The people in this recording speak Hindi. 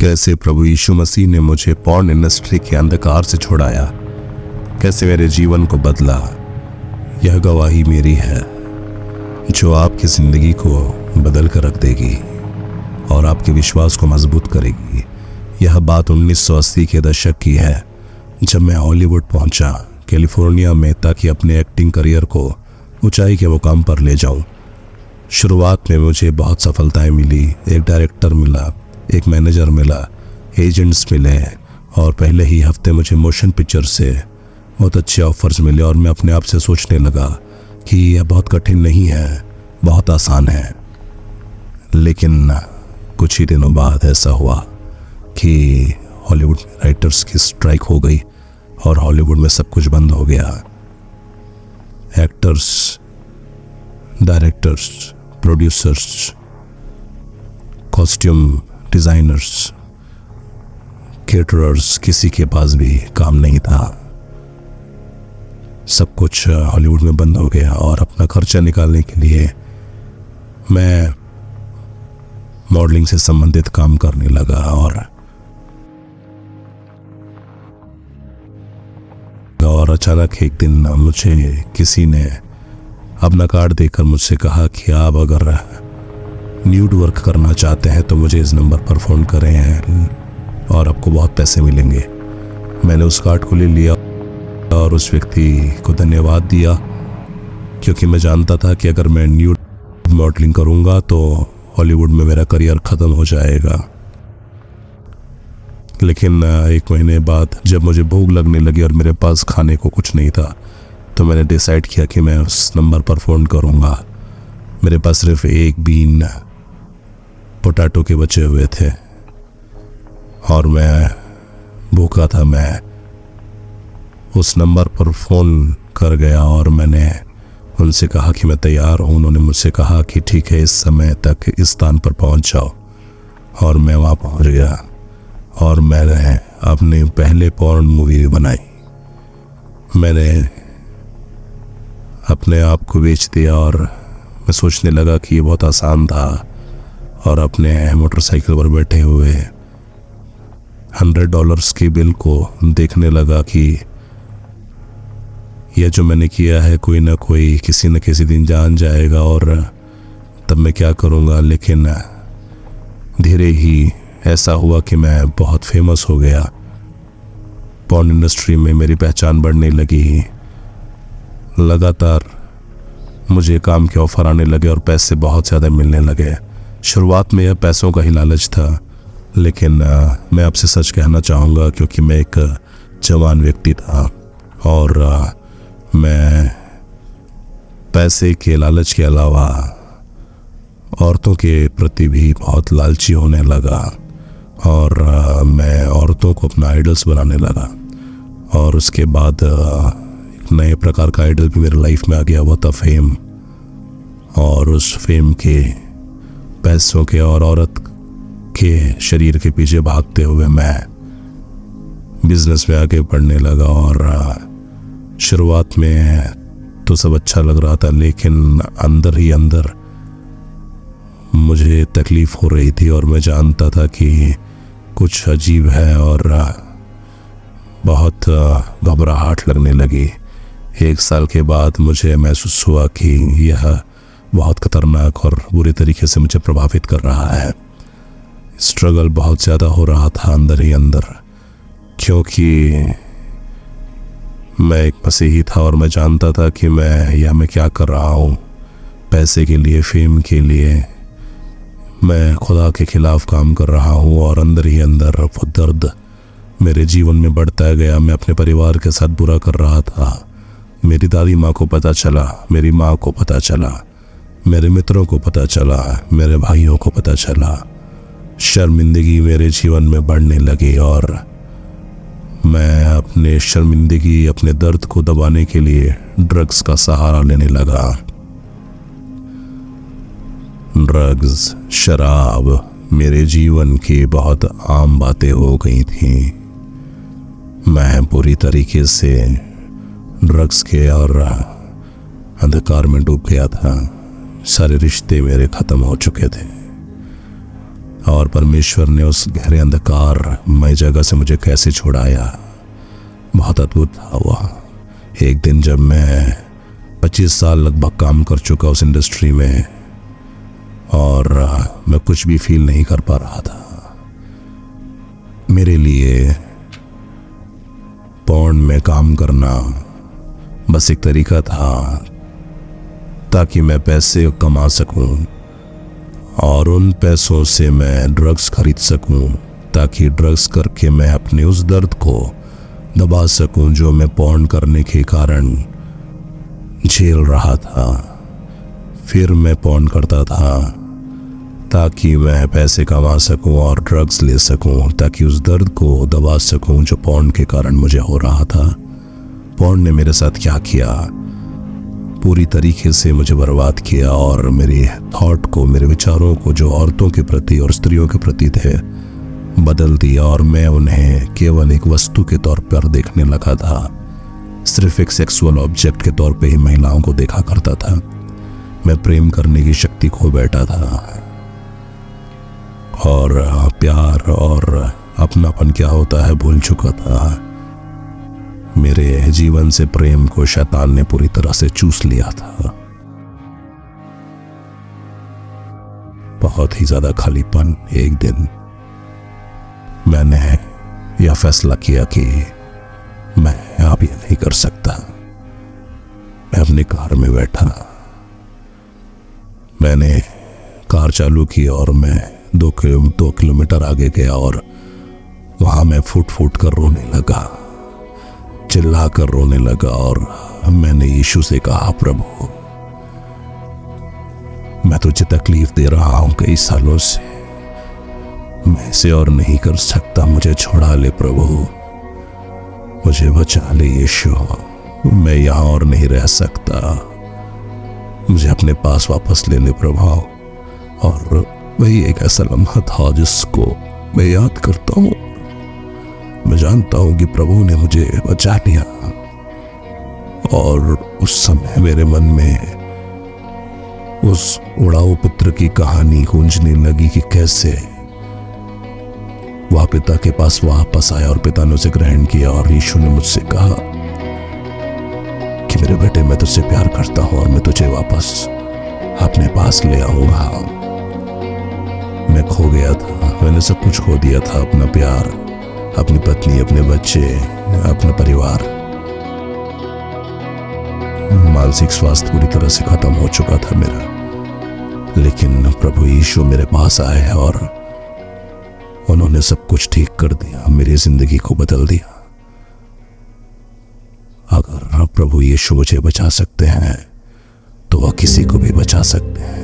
कैसे प्रभु यीशु मसीह ने मुझे पॉर्न इंडस्ट्री के अंधकार से छुड़ाया, कैसे मेरे जीवन को बदला, यह गवाही मेरी है जो आपकी जिंदगी को बदल कर रख देगी और आपके विश्वास को मजबूत करेगी। यह बात 1980 के दशक की है, जब मैं हॉलीवुड पहुंचा, कैलिफोर्निया में, ताकि अपने एक्टिंग करियर को ऊंचाई के मुकाम पर ले जाऊं। शुरुआत में मुझे बहुत सफलताएं मिली, एक डायरेक्टर मिला, एक मैनेजर मिला, एजेंट्स मिले और पहले ही हफ्ते मुझे मोशन पिक्चर से बहुत अच्छे ऑफर्स मिले और मैं अपने आप से सोचने लगा कि यह बहुत कठिन नहीं है, बहुत आसान है। लेकिन कुछ ही दिनों बाद ऐसा हुआ कि हॉलीवुड में राइटर्स की स्ट्राइक हो गई और हॉलीवुड में सब कुछ बंद हो गया। Actors, directors, producers, costume designers, caterers, किसी के पास भी काम नहीं था। सब कुछ हॉलीवुड में बंद हो गया और अपना खर्चा निकालने के लिए मैं मॉडलिंग से संबंधित काम करने लगा और अचानक एक दिन मुझे किसी ने अपना कार्ड देकर मुझसे कहा कि आप अगर न्यूड वर्क करना चाहते हैं तो मुझे इस नंबर पर फ़ोन करें और आपको बहुत पैसे मिलेंगे। मैंने उस कार्ड को ले लिया और उस व्यक्ति को धन्यवाद दिया, क्योंकि मैं जानता था कि अगर मैं न्यूड मॉडलिंग करूंगा तो हॉलीवुड में मेरा करियर ख़त्म हो जाएगा। लेकिन एक महीने बाद जब मुझे भूख लगने लगी और मेरे पास खाने को कुछ नहीं था, तो मैंने डिसाइड किया कि मैं उस नंबर पर फ़ोन करूंगा। मेरे पास सिर्फ एक बीन पोटैटो के बचे हुए थे और मैं भूखा था। मैं उस नंबर पर फ़ोन कर गया और मैंने उनसे कहा कि मैं तैयार हूँ। उन्होंने मुझसे कहा कि ठीक है, इस समय तक इस स्थान पर पहुँच जाओ। और मैं वहाँ पहुँच गया और मैंने अपनी पहले पॉर्न मूवी बनाई। मैंने अपने आप को बेच दिया और मैं सोचने लगा कि ये बहुत आसान था और अपने मोटरसाइकिल पर बैठे हुए $100 के बिल को देखने लगा कि यह जो मैंने किया है कोई ना कोई किसी न किसी दिन जान जाएगा और तब मैं क्या करूँगा। लेकिन धीरे ही ऐसा हुआ कि मैं बहुत फेमस हो गया। पॉर्न इंडस्ट्री में मेरी पहचान बढ़ने लगी। लगातार मुझे काम के ऑफर आने लगे और पैसे बहुत ज़्यादा मिलने लगे। शुरुआत में यह पैसों का ही लालच था, लेकिन मैं आपसे सच कहना चाहूँगा, क्योंकि मैं एक जवान व्यक्ति था और मैं पैसे के लालच के अलावा औरतों के प्रति भी बहुत लालची होने लगा और मैं औरतों को अपना आइडल्स बनाने लगा। और उसके बाद एक नए प्रकार का आइडल भी मेरे लाइफ में आ गया, वो था फेम। और उस फेम के, पैसों के और औरत के शरीर के पीछे भागते हुए मैं बिजनेस में आगे बढ़ने लगा। और शुरुआत में तो सब अच्छा लग रहा था, लेकिन अंदर ही अंदर मुझे तकलीफ हो रही थी और मैं जानता था कि कुछ अजीब है और बहुत घबराहट लगने लगी। 1 साल के बाद मुझे महसूस हुआ कि यह बहुत खतरनाक और बुरी तरीके से मुझे प्रभावित कर रहा है। स्ट्रगल बहुत ज़्यादा हो रहा था अंदर ही अंदर, क्योंकि मैं एक मसीही था और मैं जानता था कि मैं क्या कर रहा हूँ। पैसे के लिए, फेम के लिए मैं खुदा के खिलाफ काम कर रहा हूँ और अंदर ही अंदर वो दर्द मेरे जीवन में बढ़ता गया। मैं अपने परिवार के साथ बुरा कर रहा था। मेरी दादी माँ को पता चला, मेरी माँ को पता चला, मेरे मित्रों को पता चला, मेरे भाइयों को पता चला। शर्मिंदगी मेरे जीवन में बढ़ने लगी और मैं अपने शर्मिंदगी, अपने दर्द को दबाने के लिए ड्रग्स का सहारा लेने लगा। ड्रग्स, शराब मेरे जीवन की बहुत आम बातें हो गई थी। मैं पूरी तरीके से ड्रग्स के और अंधकार में डूब गया था। सारे रिश्ते मेरे ख़त्म हो चुके थे। और परमेश्वर ने उस गहरे अंधकारमय जगह से मुझे कैसे छुड़ाया, बहुत अद्भुत था वह। एक दिन जब मैं 25 साल लगभग काम कर चुका उस इंडस्ट्री में और मैं कुछ भी फील नहीं कर पा रहा था। मेरे लिए पॉर्न में काम करना बस एक तरीका था ताकि मैं पैसे कमा सकूं और उन पैसों से मैं ड्रग्स खरीद सकूं, ताकि ड्रग्स करके मैं अपने उस दर्द को दबा सकूं जो मैं पॉर्न करने के कारण झेल रहा था। फिर मैं पॉर्न करता था ताकि मैं पैसे कमा सकूं और ड्रग्स ले सकूं, ताकि उस दर्द को दबा सकूं जो पॉर्न के कारण मुझे हो रहा था। पॉर्न ने मेरे साथ क्या किया, पूरी तरीके से मुझे बर्बाद किया और मेरे थॉट को, मेरे विचारों को जो औरतों के प्रति और स्त्रियों के प्रति थे, बदल दिया। और मैं उन्हें केवल एक वस्तु के तौर पर देखने लगा था, सिर्फ एक सेक्सुअल ऑब्जेक्ट के तौर पे ही महिलाओं को देखा करता था। मैं प्रेम करने की शक्ति खो बैठा था और प्यार और अपनापन क्या होता है भूल चुका था। मेरे जीवन से प्रेम को शैतान ने पूरी तरह से चूस लिया था। बहुत ही ज्यादा खालीपन। एक दिन मैंने यह फैसला किया कि मैं अब ये नहीं कर सकता। मैं अपनी कार में बैठा, मैंने कार चालू की और मैं 2 किलोमीटर आगे गया और वहां मैं फुट फुट कर रोने लगा, चिल्ला कर रोने लगा और मैंने यीशु से कहा, प्रभु मैं तुझे तकलीफ दे रहा हूं कई सालों से, मैं इसे और नहीं कर सकता, मुझे छोड़ा ले प्रभु, मुझे बचा ले यीशु, मैं यहां और नहीं रह सकता, मुझे अपने पास वापस ले ले प्रभु। और वही एक ऐसा लम्हा था जिसको मैं याद करता हूं। मैं जानता हूं कि प्रभु ने मुझे बचा लिया और उस समय मेरे मन में उस उड़ाऊ पुत्र की कहानी गूंजने लगी कि कैसे वह पिता के पास वापस आया और पिता ने उसे ग्रहण किया और यीशु ने मुझसे कहा कि मेरे बेटे मैं तुझसे प्यार करता हूं और मैं तुझे वापस अपने पास ले आऊंगा। मैं खो गया था, मैंने सब कुछ खो दिया था, अपना प्यार, अपनी पत्नी, अपने बच्चे, अपना परिवार। मानसिक स्वास्थ्य पूरी तरह से खत्म हो चुका था मेरा। लेकिन प्रभु यीशु मेरे पास आए और उन्होंने सब कुछ ठीक कर दिया, मेरी जिंदगी को बदल दिया। अगर प्रभु यीशु मुझे बचा सकते हैं तो वह किसी को भी बचा सकते हैं।